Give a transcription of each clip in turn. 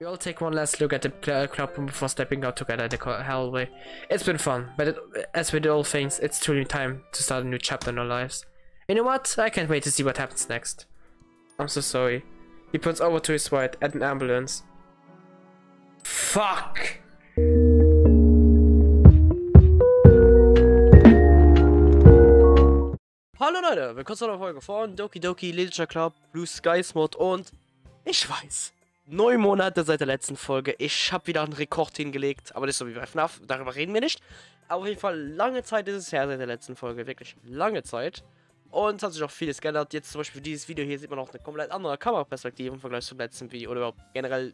We all take one last look at the club before stepping out together the hallway. It's been fun, but as with all things, it's truly time to start a new chapter in our lives. You know what? I can't wait to see what happens next. I'm so sorry. He puts over to his right at an ambulance. Fuck! Hallo Leute, willkommen zu einer Folge von Doki Doki, Literature Club, Blue Skies Mod und ich weiß, 9 Monate seit der letzten Folge. Ich habe wieder einen Rekord hingelegt, aber das ist so wie bei FNAF, darüber reden wir nicht. Aber auf jeden Fall, lange Zeit ist es her seit der letzten Folge, wirklich lange Zeit. Und es hat sich auch vieles geändert. Jetzt zum Beispiel dieses Video hier sieht man auch eine komplett andere Kameraperspektive im Vergleich zum letzten Video oder überhaupt generell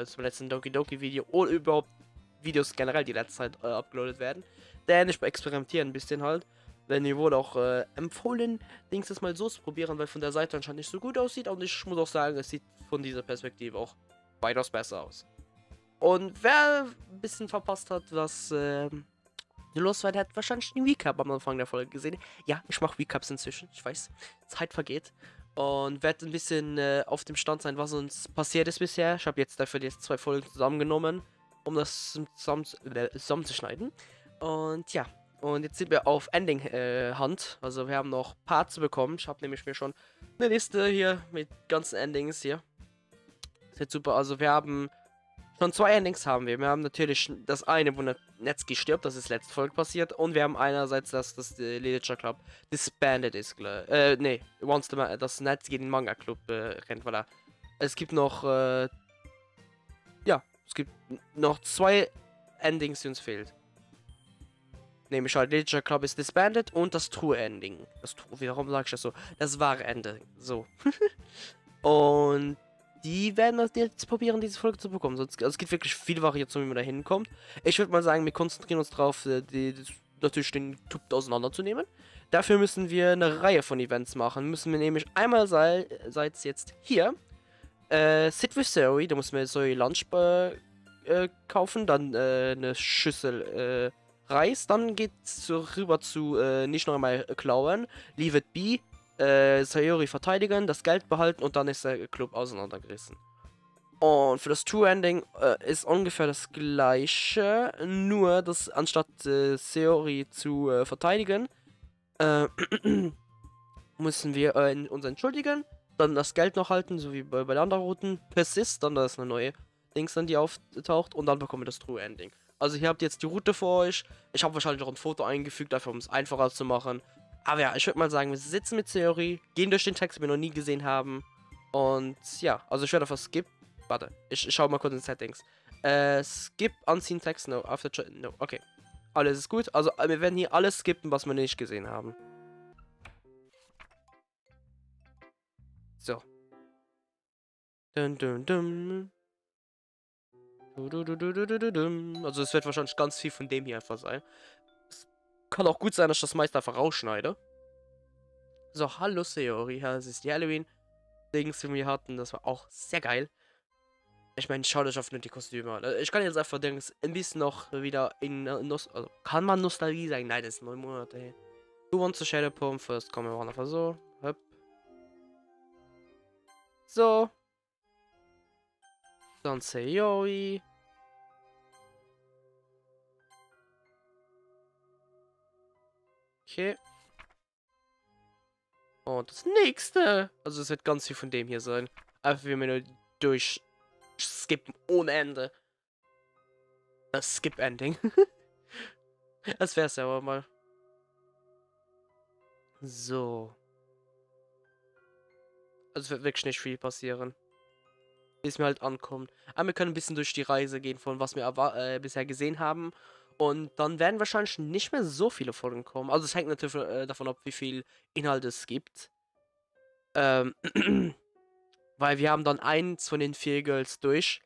zum letzten Doki Doki Video oder überhaupt Videos generell, die letzte Zeit upgeloadet werden. Denn ich experimentiere ein bisschen halt. Denn mir wurde auch empfohlen, das mal so zu probieren, weil von der Seite anscheinend nicht so gut aussieht. Und ich muss auch sagen, es sieht von dieser Perspektive auch weitaus besser aus. Und wer ein bisschen verpasst hat, was los war, der hat wahrscheinlich den Recap am Anfang der Folge gesehen. Ja, ich mache Recaps inzwischen, ich weiß, Zeit vergeht. Und werde ein bisschen auf dem Stand sein, was uns passiert ist bisher. Ich habe jetzt dafür jetzt 2 Folgen zusammengenommen, um das zusammenzuschneiden. Und ja. Und jetzt sind wir auf Ending Hand. Also wir haben noch Parts zu bekommen. Ich habe nämlich mir schon eine Liste hier mit ganzen Endings hier. Das ist super. Also wir haben schon 2 Endings haben wir. Wir haben natürlich das eine, wo Netsuki stirbt. Das ist letzte Folge passiert. Und wir haben einerseits, dass das Literature Club disbanded ist. Nee, das Netsuki den Manga Club rennt, weil es gibt noch ja, es gibt noch 2 Endings, die uns fehlt. Nämlich halt, Literature Club ist disbanded und das True Ending. Warum sag ich das so? Das wahre Ende. So. Und die werden jetzt probieren, diese Folge zu bekommen. Also es gibt wirklich viele Variationen, wie man da hinkommt. Ich würde mal sagen, wir konzentrieren uns darauf, natürlich den Club auseinanderzunehmen. Dafür müssen wir eine Reihe von Events machen. Müssen wir nämlich einmal seit jetzt hier Sit with ZOWIE, da müssen wir ZOWIE Lunch kaufen, dann eine Schüssel Reis, dann geht's rüber zu nicht noch einmal klauen, leave it be, Sayori verteidigen, das Geld behalten und dann ist der Club auseinandergerissen. Und für das True Ending ist ungefähr das gleiche, nur dass anstatt Sayori zu verteidigen, müssen wir uns entschuldigen, dann das Geld noch halten, so wie bei den anderen Routen, persist, dann da ist eine neue Dings dann, die auftaucht und dann bekommen wir das True Ending. Also hier habt ihr jetzt die Route für euch. Ich habe wahrscheinlich noch ein Foto eingefügt, dafür um es einfacher zu machen. Aber ja, ich würde mal sagen, wir sitzen mit Theorie, gehen durch den Text, den wir noch nie gesehen haben. Und ja, also ich werde auf Skip. Warte, ich schaue mal kurz in Settings. Skip Unseen Text, no, after no, okay. Alles ist gut. Also wir werden hier alles skippen, was wir nicht gesehen haben. So. Dun, dun, dun. Also es wird wahrscheinlich ganz viel von dem hier einfach sein. Es kann auch gut sein, dass ich das meiste einfach rausschneide. So, hallo Sayori, ja, das ist die Halloween-Dings, die wir hatten. Das war auch sehr geil. Ich meine, schaut euch auf die Kostüme an. Ich kann jetzt einfach denken, ein bisschen noch wieder in also kann man Nostalgie sagen? Nein, das ist 9 Monate her. Who wants to share the poem first? Kommen wir mal einfach so. Hopp. So. Dann Sayori. Okay. Und das nächste. Also es wird ganz viel von dem hier sein. Einfach wie wir nur durch skippen ohne Ende. Das Skip-Ending. Das wär's ja aber mal. So. Also es wird wirklich nicht viel passieren. Wie es mir halt ankommt. Aber wir können ein bisschen durch die Reise gehen, von was wir bisher gesehen haben. Und dann werden wahrscheinlich nicht mehr so viele Folgen kommen. Also es hängt natürlich davon ab, wie viel Inhalt es gibt. Weil wir haben dann eins von den 4 Girls durch.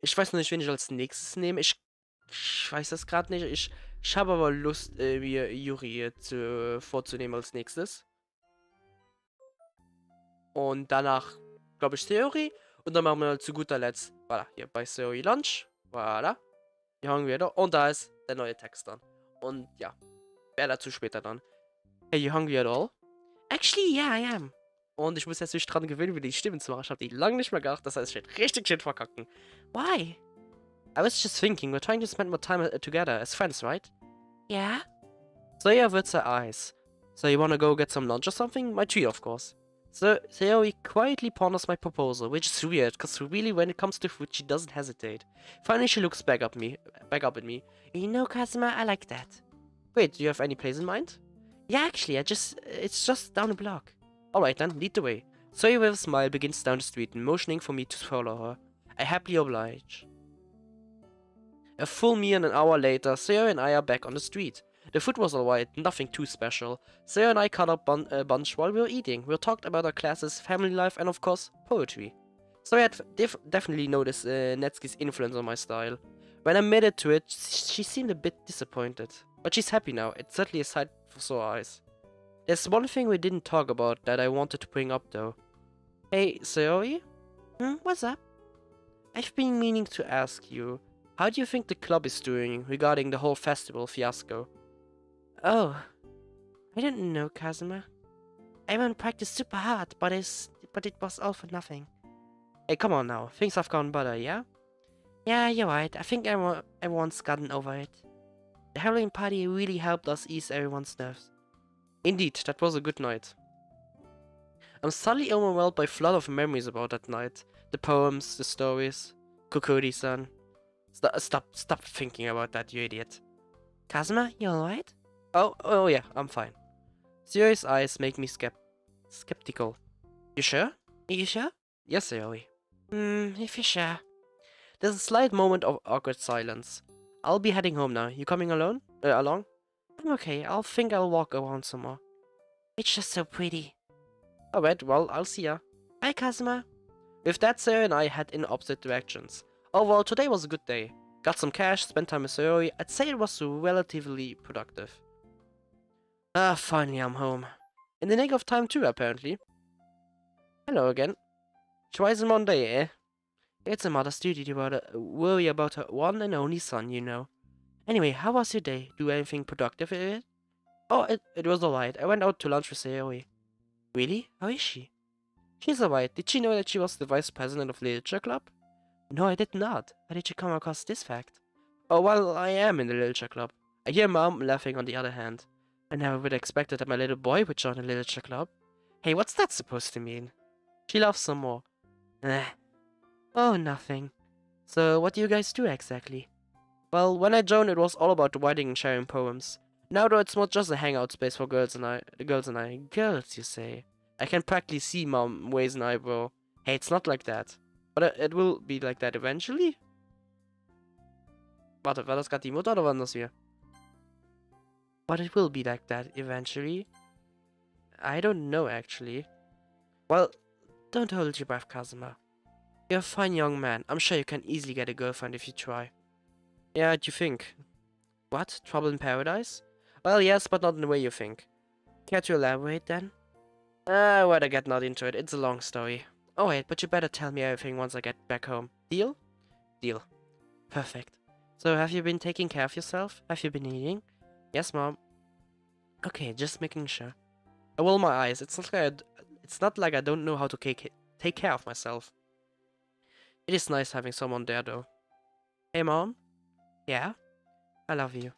Ich weiß noch nicht, wen ich als nächstes nehme. Ich weiß das gerade nicht. Ich habe aber Lust, mir Yuri vorzunehmen als nächstes. Und danach, glaube ich, Theorie. Und dann machen wir halt zu guter Letzt, voilà, hier bei ZOWIE Lunch. Voilà. Hier haben wir da. Und da ist der neue Text dann. Und ja, wer dazu später dann. Hey, you hungry at all? Actually, yeah, I am. Und ich muss jetzt nicht dran gewöhnen, wieder die Stimmen zu machen. Ich habe die lange nicht mehr gemacht. Das heißt, ich werde richtig shit verkacken. Why? I was just thinking, we're trying to spend more time together as friends, right? Yeah? Zoe averts her eyes. So you wanna go get some lunch or something? My treat, of course. So Zoe quietly ponders my proposal, which is weird, because really when it comes to food, she doesn't hesitate. Finally, she looks back up at me. You know, Kazuma, I like that. Wait, do you have any place in mind? Yeah, actually, it's just down the block. Alright then, lead the way. Zoe with a smile begins down the street, motioning for me to follow her. I happily oblige. A full meal an hour later, Zoe and I are back on the street. The food was alright, nothing too special. Zoe and I cut up a bunch while we were eating. We talked about our classes, family life, and of course, poetry. Zoe had definitely noticed Netsuki's influence on my style. When I admitted to it, she seemed a bit disappointed. But she's happy now, it's certainly a sight for sore eyes. There's one thing we didn't talk about that I wanted to bring up though. Hey, Zoe? What's up? I've been meaning to ask you, how do you think the club is doing regarding the whole festival fiasco? Oh, I don't know, Kazuma. Everyone practiced super hard, but it was all for nothing. Hey, come on now, things have gone better, yeah? Yeah, you're right, I think everyone's gotten over it. The Halloween party really helped us ease everyone's nerves. Indeed, that was a good night. I'm suddenly overwhelmed by a flood of memories about that night. The poems, the stories. Kokori-san. Stop thinking about that, you idiot. Kazuma, you alright? Oh yeah, I'm fine. Zoe's eyes make me skeptical. You sure? You sure? Yes, Zoe. If you're sure. There's a slight moment of awkward silence. I'll be heading home now. You coming along? I'm okay. I'll walk around some more. It's just so pretty. Alright, well, I'll see ya. Bye, Kazuma. With that, Zoe and I head in opposite directions. Overall, today was a good day. Got some cash, spent time with Zoe. I'd say it was relatively productive. Finally I'm home. In the nick of time too, apparently. Hello again. Twice in one day, eh? It's a mother's duty to worry about her one and only son, you know. Anyway, how was your day? Do anything productive in it? Oh, it was alright. I went out to lunch with Zoe. Really? How is she? She's alright. Did she know that she was the vice president of the Literature Club? No, I did not. How did you come across this fact? Oh, well, I am in the Literature Club. I hear Mom laughing on the other hand. I never would have expected that my little boy would join the Literature Club. Hey, what's that supposed to mean? She laughs some more. Oh, nothing. So, what do you guys do exactly? Well, when I joined, it was all about writing and sharing poems. Now, though, it's not just a hangout space for girls, you say? I can practically see Mom raise an eyebrow. Hey, it's not like that. But it will be like that eventually? Warte, war das gerade die Mutter oder waren das wir? But it will be like that eventually. I don't know, actually. Well, don't hold your breath, Kazuma. You're a fine young man. I'm sure you can easily get a girlfriend if you try. Yeah, do you think? What? Trouble in paradise? Well, yes, but not in the way you think. Care to elaborate, then? I'd rather get not into it. It's a long story. Oh wait, but you better tell me everything once I get back home. Deal? Deal. Perfect. So, have you been taking care of yourself? Have you been eating? Yes, Mom. Okay, just making sure. I roll my eyes. It's not like I don't know how to take care of myself. It is nice having someone there, though. Hey, Mom? Yeah? I love you.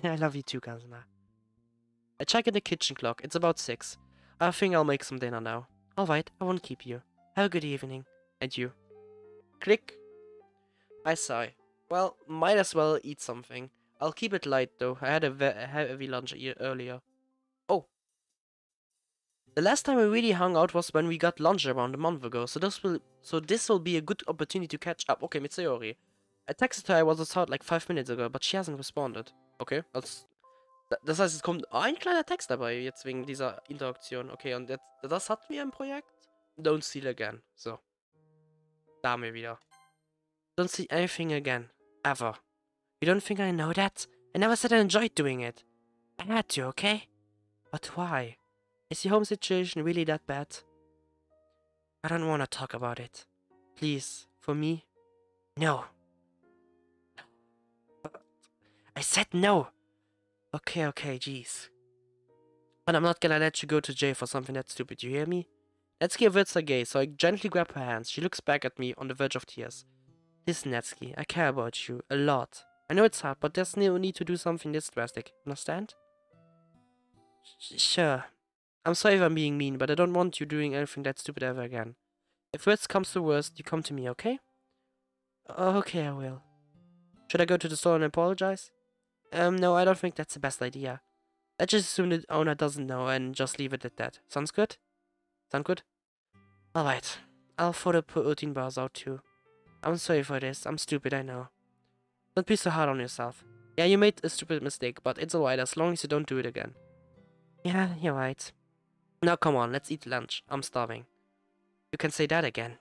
I love you too, Kazuma. I check in the kitchen clock. It's about 6. I think I'll make some dinner now. Alright, I won't keep you. Have a good evening. And you. Click. I sigh. Well, might as well eat something. I'll keep it light, though. I had a heavy lunch earlier. Oh. The last time we really hung out was when we got lunch around a month ago, so this will be a good opportunity to catch up. Okay, mit Sayori. I texted her I was out like 5 minutes ago, but she hasn't responded. Okay, das heißt, es kommt ein kleiner Text dabei, jetzt wegen dieser Interaktion. Okay, und das hatten wir im Projekt. Don't steal again. So. Da haben wir wieder. Don't steal anything again. Ever. You don't think I know that? I never said I enjoyed doing it. I had to, okay? But why? Is your home situation really that bad? I don't want to talk about it. Please, for me? No. I said no! Okay, jeez. But I'm not gonna let you go to jail for something that stupid, you hear me? Natsuki averts her gaze, so I gently grab her hands. She looks back at me on the verge of tears. Listen, Natsuki, I care about you. A lot. I know it's hard, but there's no need to do something this drastic. Understand? Sure. I'm sorry if I'm being mean, but I don't want you doing anything that stupid ever again. If worst comes to worst, you come to me, okay? Okay, I will. Should I go to the store and apologize? No, I don't think that's the best idea. Let's just assume the owner doesn't know and just leave it at that. Sounds good? Sound good? Alright. I'll throw the protein bars out too. I'm sorry for this. I'm stupid, I know. Don't be so hard on yourself. Yeah, you made a stupid mistake, but it's alright as long as you don't do it again. Yeah, you're right. Now come on, let's eat lunch. I'm starving. You can say that again.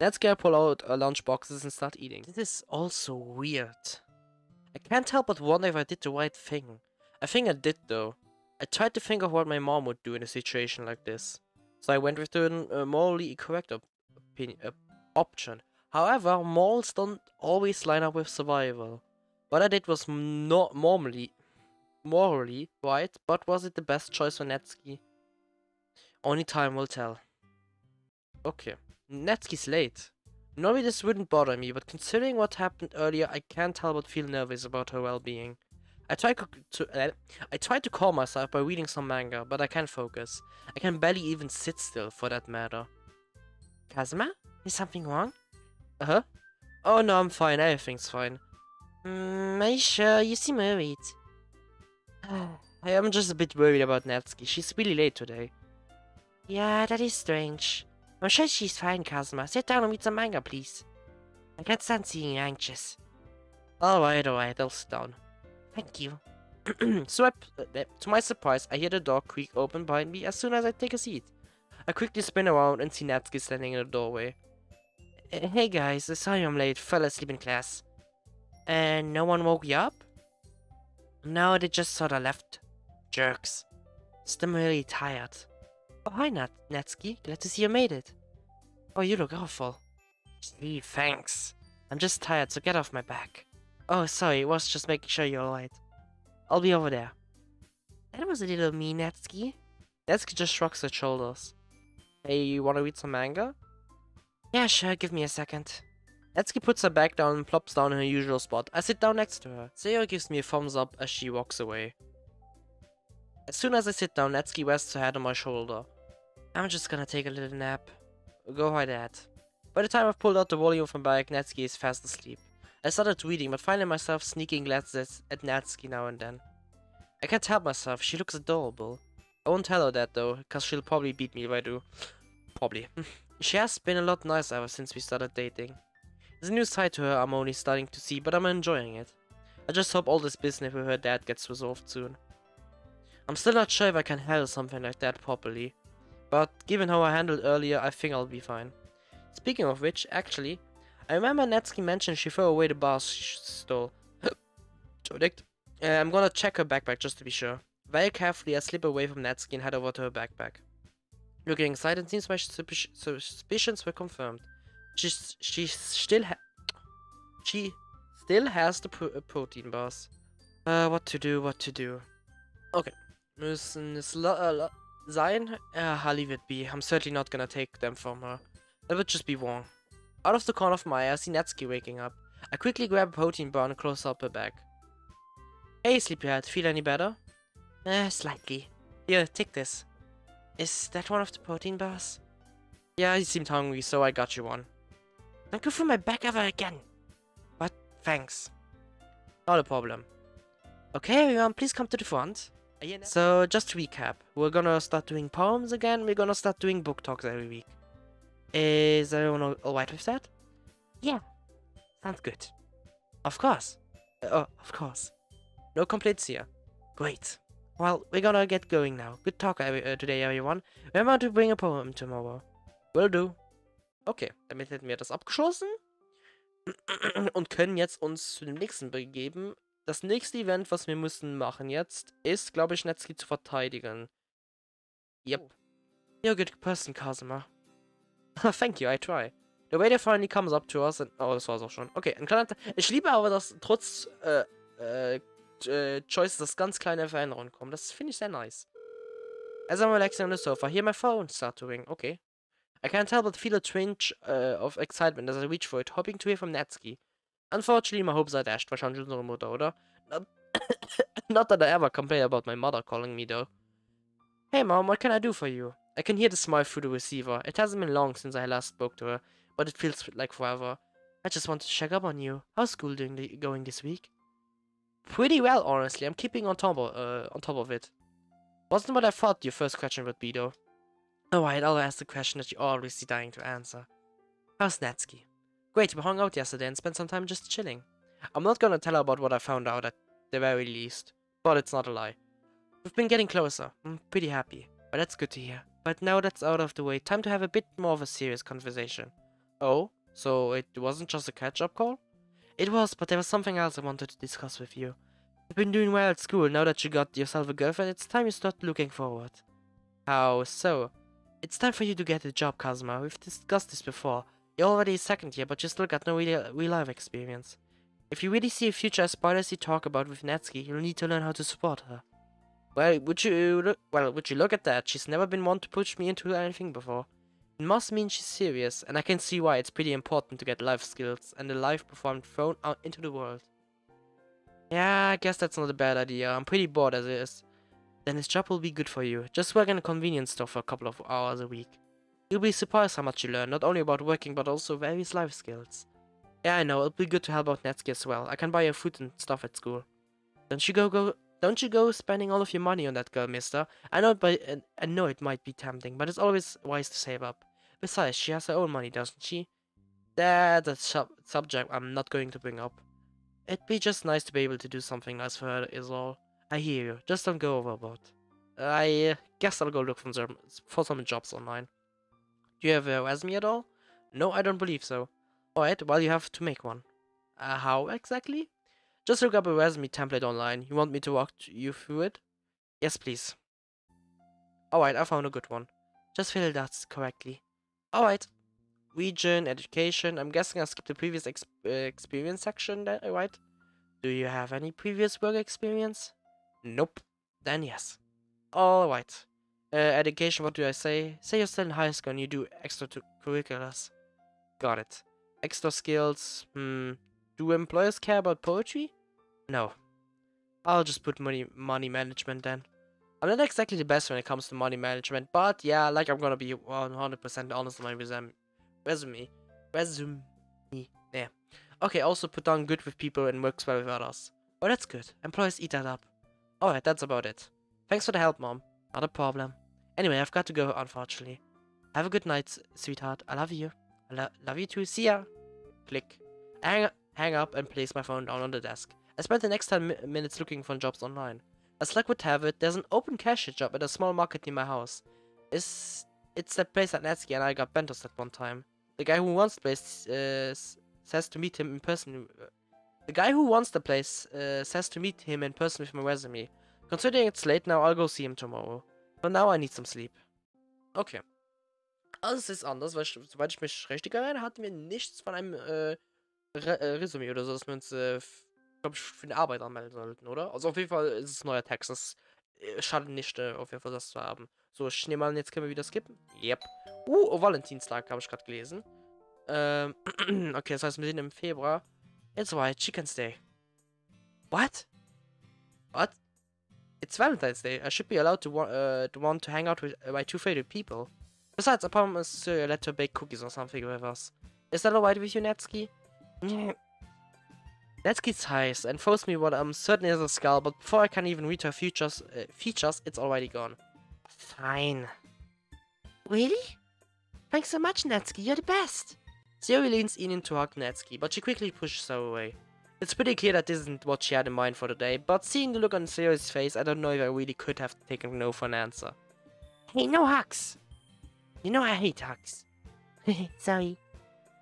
Let's go pull out our lunch boxes and start eating. This is also weird. I can't help but wonder if I did the right thing. I think I did though. I tried to think of what my mom would do in a situation like this. So I went with the morally incorrect option. However, morals don't always line up with survival. What I did was not morally right, but was it the best choice for Natsuki? Only time will tell. Okay, Natsuki's late. Normally this wouldn't bother me, but considering what happened earlier, I can't help but feel nervous about her well-being. I tried to calm myself by reading some manga, but I can't focus. I can barely even sit still, for that matter. Kazuma? Is something wrong? Uh-huh. Oh no, I'm fine. Everything's fine. Are you sure? You seem worried. I am just a bit worried about Natsuki. She's really late today. Yeah, that is strange. I'm sure she's fine, Kazuma. Sit down and read some manga, please. I can't stand seeing you anxious. Alright, I'll sit down. Thank you. So to my surprise, I hear the door creak open behind me as soon as I take a seat. I quickly spin around and see Natsuki standing in the doorway. Hey guys, sorry I'm late. Fell asleep in class. And no one woke you up? No, they just sorta left. Jerks. I'm really tired. Oh, hi Natsuki. Glad to see you made it. Oh, you look awful. Gee, thanks. I'm just tired, so get off my back. Oh, sorry, it was just making sure you're alright. I'll be over there. That was a little mean, Natsuki. Natsuki just shrugs her shoulders. Hey, you wanna read some manga? Yeah, sure, give me a second. Natsuki puts her bag down and plops down in her usual spot. I sit down next to her. Seo gives me a thumbs up as she walks away. As soon as I sit down, Natsuki rests her head on my shoulder. I'm just gonna take a little nap. Go right ahead. By the time I've pulled out the volume from my bag, Natsuki is fast asleep. I started reading, but finding myself sneaking glances at Natsuki now and then. I can't help myself, she looks adorable. I won't tell her that though, cause she'll probably beat me if I do. Probably. She has been a lot nicer ever since we started dating. There's a new side to her I'm only starting to see, but I'm enjoying it. I just hope all this business with her dad gets resolved soon. I'm still not sure if I can handle something like that properly. But given how I handled earlier, I think I'll be fine. Speaking of which, actually, I remember Natsuki mentioned she threw away the bar she stole. I'm gonna check her backpack just to be sure. Very carefully, I slip away from Natsuki and head over to her backpack. Looking inside, it seems my suspicions were confirmed. She still has the protein bars. What to do? Okay. Müssen es sein? I'll leave it be. I'm certainly not gonna take them from her. That would just be wrong. Out of the corner of my eye, I see Natsuki waking up. I quickly grab a protein bar and close up her bag. Hey, sleepyhead, feel any better? Slightly. Here, take this. Is that one of the protein bars? Yeah, you seemed hungry, so I got you one. Don't go through my bag ever again. But thanks. Not a problem. Okay, everyone, please come to the front. So, just to recap, we're gonna start doing poems again, we're gonna start doing book talks every week. Is everyone alright with that? Yeah. Sounds good. Of course. Of course. No complaints here. Great. Well, we're gonna get going now. Good talk today, everyone. Remember to bring a poem tomorrow. Will do. Okay, damit hätten wir das abgeschlossen. Und können jetzt uns zu dem nächsten begeben. Das nächste Event, was wir müssen machen jetzt, ist, glaube ich, Natsuki zu verteidigen. Yep. You're a good person, Kazuma. Thank you, I try. The waiter finally comes up to us and... Oh, das war's auch schon. Okay, ein kleiner... Ich liebe aber, dass trotz Choices, dass ganz kleine Veränderungen kommen. Das finde ich sehr nice. As I'm relaxing on the sofa, I hear my phone start to ring. Okay. I can't help but feel a twinge of excitement as I reach for it, hoping to hear from Natsuki. Unfortunately, my hopes are dashed. Wahrscheinlich unsere Mutter, oder? Not, not that I ever complain about my mother calling me, though. Hey, Mom, what can I do for you? I can hear the smile through the receiver. It hasn't been long since I last spoke to her, but it feels like forever. I just wanted to check up on you. How's school going this week? Pretty well, honestly. I'm keeping on top of it. Wasn't what I thought your first question would be, though. Alright, I'll ask the question that you're already dying to answer. How's Natsuki? Great, we hung out yesterday and spent some time just chilling. I'm not gonna tell her about what I found out at the very least, but it's not a lie. We've been getting closer. I'm pretty happy, but that's good to hear. But now that's out of the way, time to have a bit more of a serious conversation. Oh, so it wasn't just a catch-up call? It was, but there was something else I wanted to discuss with you. You've been doing well at school. Now that you got yourself a girlfriend, it's time you start looking forward. How so? It's time for you to get a job, Kazuma. We've discussed this before. You're already second year, but you still got no real life experience. If you really see a future as bright as you talk about with Natsuki, you'll need to learn how to support her. Well, would you look at that? She's never been one to push me into anything before. It must mean she's serious, and I can see why it's pretty important to get life skills and a life performed thrown out into the world. Yeah, I guess that's not a bad idea. I'm pretty bored as it is. Then this job will be good for you. Just work in a convenience store for a couple of hours a week. You'll be surprised how much you learn, not only about working but also various life skills. Yeah, I know, it'll be good to help out Natsuki as well. I can buy her food and stuff at school. Don't you go spending all of your money on that girl, mister. I know it might be tempting, but it's always wise to save up. Besides, she has her own money, doesn't she? That's a subject I'm not going to bring up. It'd be just nice to be able to do something nice for her is all. I hear you. Just don't go overboard. I guess I'll go look for some jobs online. Do you have a resume at all? No, I don't believe so. Alright, well you have to make one. How exactly? Just look up a resume template online. You want me to walk you through it? Yes, please. Alright, I found a good one. Just fill it out correctly. Alright. Region, education. I'm guessing I skipped the previous experience section, right? Do you have any previous work experience? Nope. Then yes. Alright. Education, what do I say? Say you're still in high school and you do extracurriculars. Got it. Extra skills. Do employers care about poetry? No. I'll just put money management then. I'm not exactly the best when it comes to money management, but yeah, like I'm gonna be 100% honest on my resume. Yeah. Okay, also put down good with people and works well with others. Oh, that's good. Employers eat that up. Alright, that's about it. Thanks for the help, Mom. Not a problem. Anyway, I've got to go, unfortunately. Have a good night, sweetheart. I love you. I love you too. See ya. Click. Hang up and place my phone down on the desk. I spent the next 10 minutes looking for jobs online. As luck would have it, there's an open cashier job at a small market near my house. It's that place that Natsuki and I got bentos at one time. The guy who runs the place says to meet him in person. The guy who runs the place says to meet him in person with my resume. Considering it's late now, I'll go see him tomorrow. For now, I need some sleep. Okay. Alles ist anders, weil soweit ich mich richtig erinnere, hatten wir nichts von einem Resümee oder so, dass wir uns, glaube ich, für eine Arbeit anmelden sollten, oder? Also auf jeden Fall ist es neuer Text. Das schadet nicht, auf jeden Fall das zu haben. So, ich nehme an, jetzt können wir wieder skippen. Yep. Oh, Valentinstag habe ich gerade gelesen. Okay, das heißt, wir sind im Februar. It's right, Chicken's Day. What? What? It's Valentine's Day. I should be allowed to want to hang out with my two favorite people. Besides, I promised to let her bake cookies or something with us. Is that alright with you, Natsuki? Natsuki's highs and throws me what I'm certain is a skull, but before I can even read her features, it's already gone. Fine. Really? Thanks so much, Natsuki. You're the best. Zoe leans in to hug Natsuki, but she quickly pushes her away. It's pretty clear that this isn't what she had in mind for the day, but seeing the look on Zoe's face, I don't know if I really could have taken no for an answer. Hey, no hugs! You know I hate hugs. Sorry.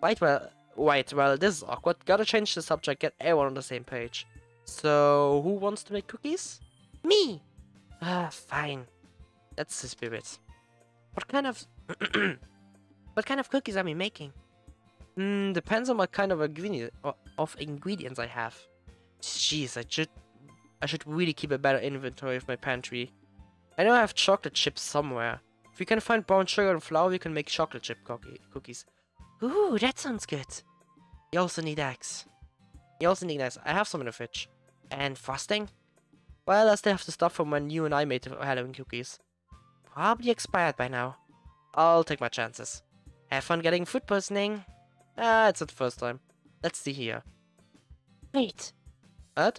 Right, well, this is awkward. Gotta change the subject, get everyone on the same page. So, who wants to make cookies? Me! Fine. That's the spirit. What kind of... what kind of cookies are we making? Depends on what kind of ingredients I have. Jeez, I should really keep a better inventory of my pantry. I know I have chocolate chips somewhere. If we can find brown sugar and flour, we can make chocolate chip cookies. Ooh, that sounds good. You also need eggs. You also need eggs. I have some in the fridge. And frosting? Well, I still have the stuff from when you and I made the Halloween cookies. Probably expired by now. I'll take my chances. Have fun getting food poisoning. It's not the first time. Let's see here. Wait. What?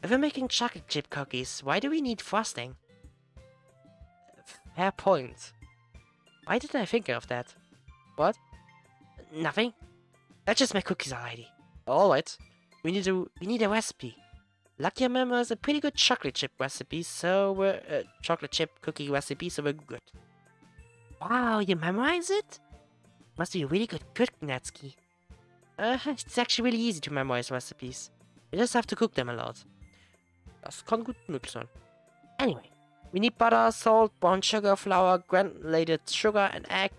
If we're making chocolate chip cookies, why do we need frosting? Fair point. Why didn't I think of that? What? Nothing. Let's just make cookies already. Alright. We need a recipe. Lucky Memo has a pretty good chocolate chip recipe, so we're chocolate chip cookie recipe, so we're good. Wow, you memorize it? Must be a really good cook, Natsuki. It's actually really easy to memorize recipes. You just have to cook them a lot. Das kann gut möglich sein. Anyway, we need butter, salt, brown sugar, flour, granulated sugar, an egg.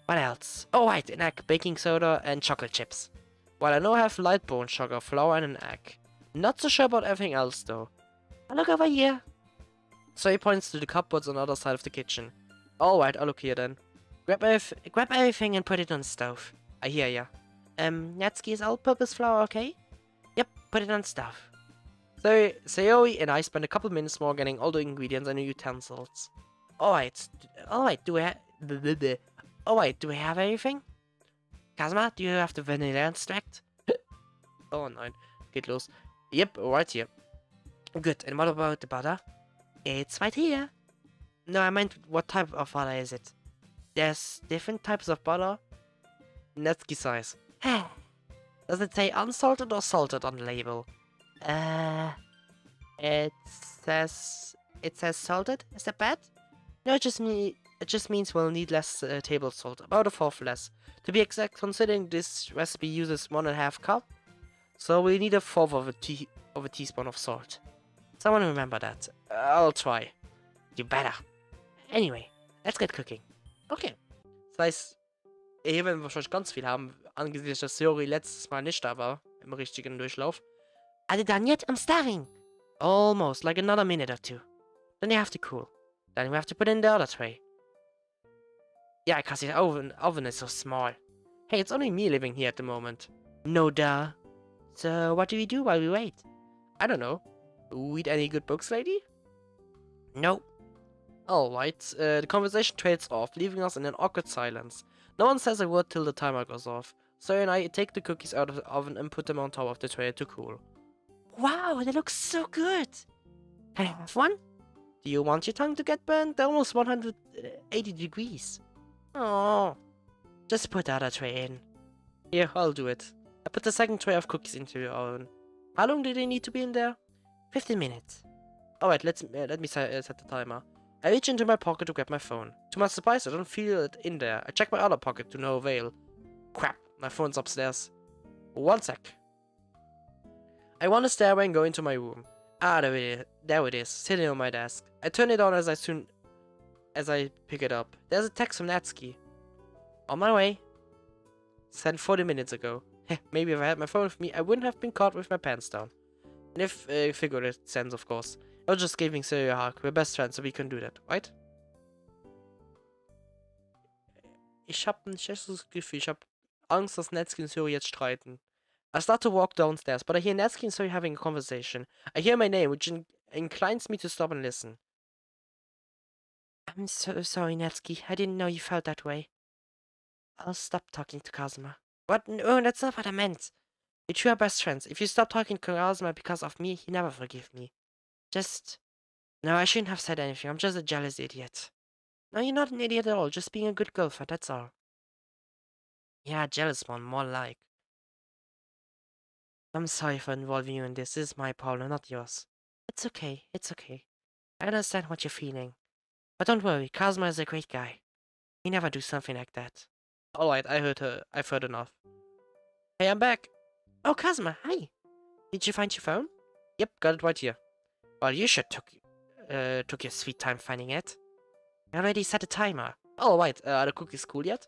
What else? Oh right, an egg, baking soda, and chocolate chips. Well, I know I have light brown sugar, flour, and an egg. Not so sure about everything else though. I'll look over here. So he points to the cupboards on the other side of the kitchen. Alright, I'll look here then. Grab everything and put it on the stove. I hear ya. Natsuki's all-purpose flour, okay? Yep, put it on the stove. So, Sayori and I spent a couple minutes more getting all the ingredients and the utensils. Alright, do we have everything? Kazuma, do you have the vanilla extract? Oh nein, geht los. Yep, right here. Good, and what about the butter? It's right here. No, I meant what type of butter is it? There's different types of butter. Natsuki size. Does it say unsalted or salted on the label? It says salted. Is that bad? No, it just means we'll need less table salt, about a fourth less. To be exact, considering this recipe uses 1.5 cup, so we need a fourth of a teaspoon of salt. Someone remember that. I'll try. You better. Anyway, let's get cooking. Okay. Das heißt, hier werden wir wahrscheinlich ganz viel haben, angesichts dass Theorie letztes Mal nicht da war, im richtigen Durchlauf. Are they done yet? I'm starving. Almost, like another minute or two. Then they have to cool. Then we have to put in the other tray. Yeah, because the oven is so small. Hey, it's only me living here at the moment. No duh. So, what do we do while we wait? I don't know. Read any good books, lady? No. Alright, the conversation trails off, leaving us in an awkward silence. No one says a word till the timer goes off. So and I take the cookies out of the oven and put them on top of the tray to cool. Wow, they look so good! Can I have one? Do you want your tongue to get burned? They're almost 180 degrees. Oh, just put the other tray in. Here, I'll do it. I put the second tray of cookies into the oven. How long do they need to be in there? 15 minutes. Alright, let me set the timer. I reach into my pocket to grab my phone. To my surprise, I don't feel it in there. I check my other pocket to no avail. Crap, my phone's upstairs. One sec. I want to stairway and go into my room. Ah, there it is, sitting on my desk. I turn it on as soon as I pick it up. There's a text from Natsuki. On my way. Sent 40 minutes ago. Maybe if I had my phone with me, I wouldn't have been caught with my pants down. And if figurative sense, of course. I was just giving Siri a hug. We're best friends, so we can do that, right? Ich hab ein schlechtes Gefühl. Ich hab Angst, dass Natsuki und Siri jetzt streiten. I start to walk downstairs, but I hear Natsuki and Siri having a conversation. I hear my name, which inclines me to stop and listen. I'm so sorry, Natsuki. I didn't know you felt that way. I'll stop talking to Kazuma. What? No, that's not what I meant. You two are best friends. If you stop talking to Kazuma because of me, he never forgive me. No, I shouldn't have said anything. I'm just a jealous idiot. No, you're not an idiot at all. Just being a good girlfriend, that's all. Yeah, jealous one, more like. I'm sorry for involving you in this. This is my problem, not yours. It's okay. It's okay. I understand what you're feeling. But don't worry, Kazuma is a great guy. He never do something like that. Alright, I've heard enough. Hey, I'm back. Oh, Kazuma, hi. Did you find your phone? Yep, got it right here. Well, you should took your sweet time finding it. I already set a timer. Oh, right, are the cookies cool yet?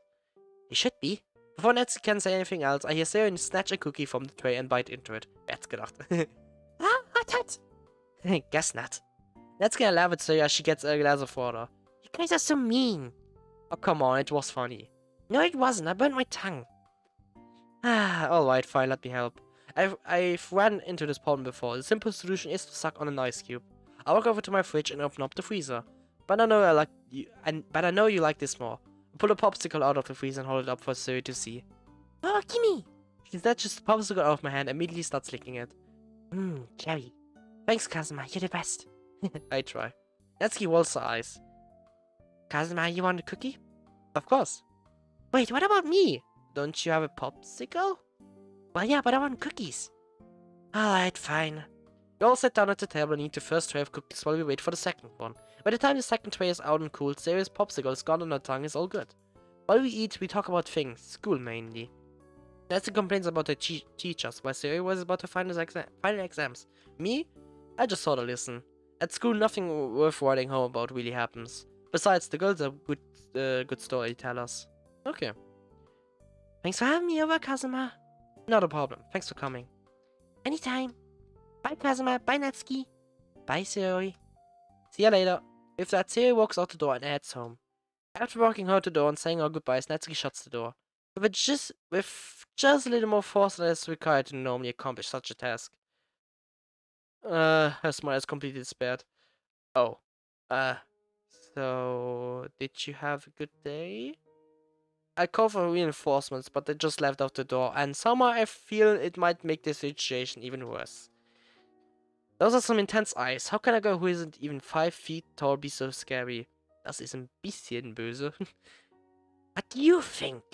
They should be. Before Natsuki can say anything else, I hear Siri snatch a cookie from the tray and bite into it. Wer hätt's gedacht? Ah, what? Guess not. Let's get a laugh at Soya as she gets a glass of water. You guys are so mean. Oh, come on, it was funny. No, it wasn't. I burnt my tongue. Ah, alright, fine, let me help. I've run into this problem before. The simple solution is to suck on an ice cube. I walk over to my fridge and open up the freezer. But I know you like this more. I pull a popsicle out of the freezer and hold it up for Zoe to see. Oh, gimme! She snatches the popsicle out of my hand and immediately starts licking it. Cherry. Thanks, Kazuma, you're the best. I try. Natsuki rolls her eyes. Kazuma, you want a cookie? Of course. Wait, what about me? Don't you have a popsicle? Well, yeah, but I want cookies. Alright, fine. We all sit down at the table and eat the first tray of cookies while we wait for the second one. By the time the second tray is out and cooled, Sarah's popsicle is gone and her tongue is all good. While we eat, we talk about things, school mainly. Nancy complains about her teachers, while Sarah was about her final exams. Me? I just sort of listen. At school, nothing worth writing home about really happens. Besides, the girls are good storytellers. Okay. Thanks for having me over, Kazuma. Not a problem. Thanks for coming. Anytime. Bye, Kazuma. Bye, Natsuki. Bye, Sayori. See ya later. With that, Sayori walks out the door and heads home. After walking her to the door and saying our goodbyes, Natsuki shuts the door. With just a little more force than is required to normally accomplish such a task. Her smile is completely spared. Oh. So, did you have a good day? I call for reinforcements, but they just left out the door, and somehow I feel it might make the situation even worse. Those are some intense eyes. How can a girl who isn't even 5 feet tall be so scary? Das ist ein bisschen böse. What do you think?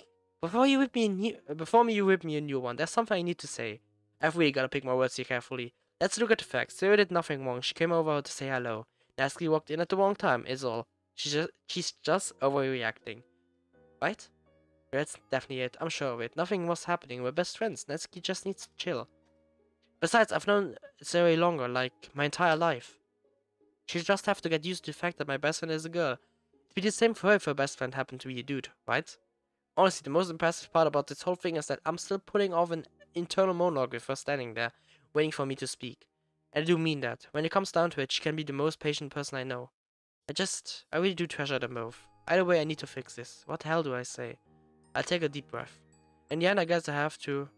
Before you whip me a new one, there's something I need to say. I've really gotta pick my words here carefully. Let's look at the facts. Sarah did nothing wrong. She came over to say hello. Natsuki walked in at the wrong time, is all. She's just overreacting. Right? That's definitely it. I'm sure of it. Nothing was happening. We're best friends. Natsuki just needs to chill. Besides, I've known Sarah longer, like my entire life. She'll just have to get used to the fact that my best friend is a girl. It'd be the same for her if her best friend happened to be a dude, right? Honestly, the most impressive part about this whole thing is that I'm still putting off an internal monologue with her standing there, waiting for me to speak. And I do mean that. When it comes down to it, she can be the most patient person I know. I really do treasure them both. Either way, I need to fix this. What the hell do I say? I'll take a deep breath. In the end, I guess I have to...